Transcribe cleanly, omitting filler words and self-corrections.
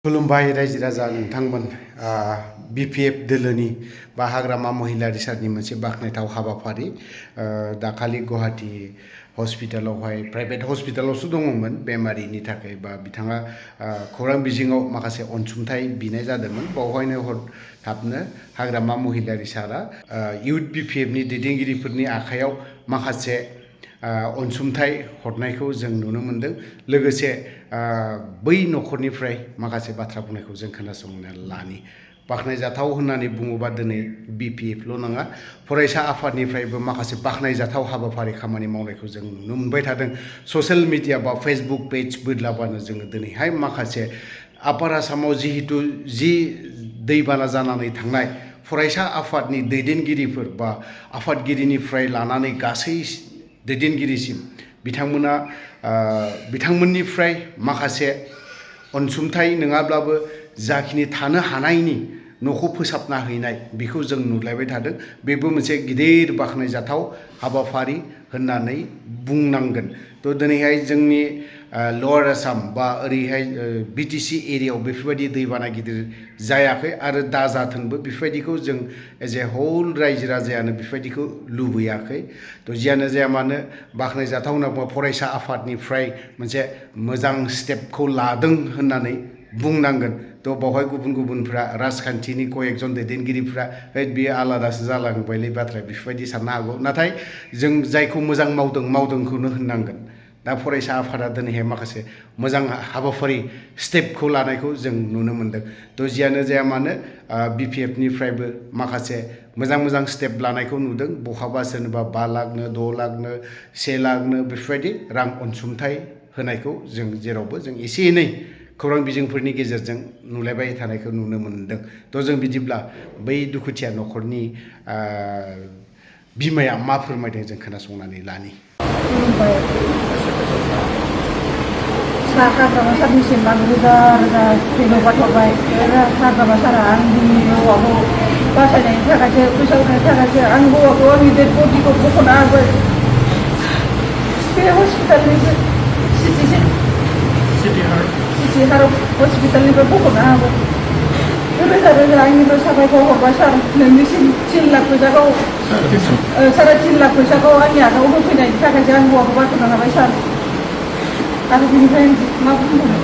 खुलुमबाय रायजो राजा नोंथांमोन बिपिएफ दोलोनि बा हाग्रामा महिला रिसार्चनि मोनसे बाखनायथाव हाबाफारि दाखालि गुवाहाटी हस्पिटालावहाय प्राइभेट हस्पिटालावसो दङमोन बेमारिनि थाखाय बा बिथाङा खौरां बिजोङाव माखासे अनसुंथाइ बिनाय जादोंमोन बावहायनो थाबनो हाग्रामा महिला रिसार्चआ इउथ बिपिएफनि दैदेनगिरिफोरनि आखायाव माखासे अनसुंथाइ हरनायखौ जों नुनो मोनदों लोगोसे बै न'खरनिफ्राय माखासे बाथ्रा बुंनायखौ जों खोनासंना लानि बाखनायजाथाव होननानै बुङोबा दिनै बिपिएफल' नङा फरायसा आफादनिफ्रायबो माखासे बाखनायजाथाव हाबाफारि खामानि मावनायखौ जों नुनो मोनबाय थादों ससियेल मिडिया बा फेसबुक पेज बोदलाबानो जोङो दिनैहाय माखासे आपार आसामाव जिहेतु जि दैबाना जानानै थांनाय फरायसा आफादनि दैदेनगिरिफोर बा आफादगिरिनिफ्राय लानानै गासै दैदेनगिरिसिम बिथांमोननिफ्राय माखासे अनसुंथाइ नङाब्लाबो जाखिनि थानो हानायनि न'खौ फोसाबना हैनाय बेखौ जों नुलायबाय थादों बेबो मोनसे गिदिर बाखनायजाथाव हाबाफारि होननानै बुंनांगोन थ' दिनैहाय जोंनि लवार आसाम बा ओरैहाय बिटिसि एरियायाव बेफोरबायदि दैबाना गिदिर जायाखै आरो दाजाथोंबो बेफोरबायदिखौ जों एज ए होल रायजो राजायानो बेफोरबायदिखौ लुबैयाखै थ' जियानो जाया मानो बाखनायजाथाव होनना बुङोबा फरायसा आफादनिफ्राय मोनसे मोजां स्टेपखौ लादों होननानै बुंनांगोन थ' बावहाय गुबुनफ्रा राजखान्थिनि कयेकजन दैदेनगिरिफ्रा बेयो आलादासो जालांबायलै बाथ्राया बेफोरबायदि साननो हागौ नाथाय जों जायखौ मोजां मावदोंखौनो होननांगोन दा फरायसा आफादा दिनैहाय माखासे मोजां हाबाफारि स्टेपखौ लानायखौ जों नुनो मोनदों थ' जियानो जाया मानो बिपिएफनिफ्रायबो माखासे मोजां स्टेप लानायखौ नुदों बहाबा सोरनोबा 5 लाखनो 6 लाखनो 1 लाखनो बेफोरबायदि रां अनसुंथाइ होनायखौ जों जेरावबो जों एसे एनै खौरां बिजोंफोरनि गेजेरजों नुलायबाय थानायखौ नुनो मोनदों थ' जों बिदिब्ला बै दुखुथिया न'खरनि बिमाया मा फोरमायदों जों खोनासंनानै लानि हाग्रामा सारनिसिम आं रोजा धन्यबाद हरबाय हाग्रामा सारा आंनि हौवाखौ बासायनायनि थाखायसो फैसा होनायनि थाखायसो आंनि हौवाखौ आंनि डेड बडिखौ बख'ना होबाय बे हस्पिटालनि सिटि हार्ट हस्पिटालनिफ्राय बख'ना होबाय रोजा आंनिफ्राय साबायखर हरबाय सार नोंनिसिम 3 लाख फैसाखौ 3.5 लाख फैसाखौ आंनि आखायाव होफैनायनि थाखायसो आं हौवाखौ बाख'ना हाबाय सार आरो बेनिफ्राय मा बुंबावनो